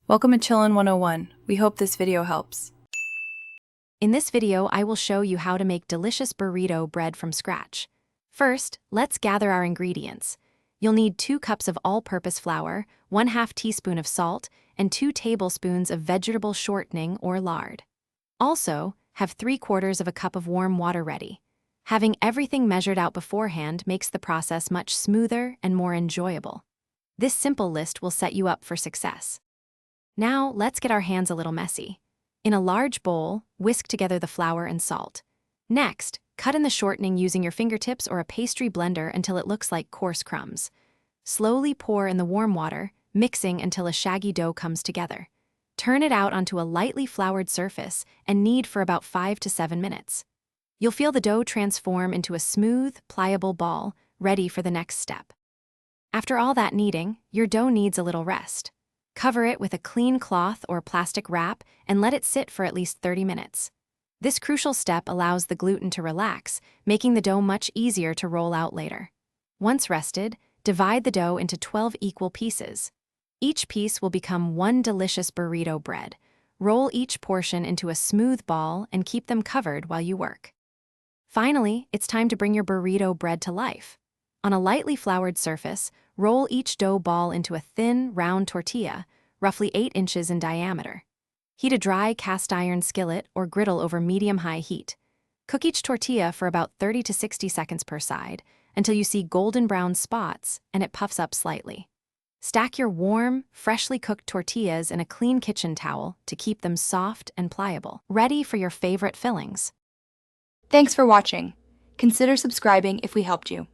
Welcome to Chillin' 101. We hope this video helps. In this video, I will show you how to make delicious burrito bread from scratch. First, let's gather our ingredients. You'll need 2 cups of all-purpose flour, 1/2 teaspoon of salt, and 2 tablespoons of vegetable shortening or lard. Also, have 3/4 of a cup of warm water ready. Having everything measured out beforehand makes the process much smoother and more enjoyable. This simple list will set you up for success. Now, let's get our hands a little messy. In a large bowl, whisk together the flour and salt. Next, cut in the shortening using your fingertips or a pastry blender until it looks like coarse crumbs. Slowly pour in the warm water, mixing until a shaggy dough comes together. Turn it out onto a lightly floured surface and knead for about 5 to 7 minutes. You'll feel the dough transform into a smooth, pliable ball, ready for the next step. After all that kneading, your dough needs a little rest. Cover it with a clean cloth or plastic wrap and let it sit for at least 30 minutes. This crucial step allows the gluten to relax, making the dough much easier to roll out later. Once rested, divide the dough into 12 equal pieces. Each piece will become one delicious burrito bread. Roll each portion into a smooth ball and keep them covered while you work. Finally, it's time to bring your burrito bread to life. On a lightly floured surface, roll each dough ball into a thin, round tortilla, roughly 8 inches in diameter. Heat a dry cast iron skillet or griddle over medium-high heat. Cook each tortilla for about 30 to 60 seconds per side until you see golden brown spots and it puffs up slightly. Stack your warm, freshly cooked tortillas in a clean kitchen towel to keep them soft and pliable, ready for your favorite fillings. Thanks for watching. Consider subscribing if we helped you.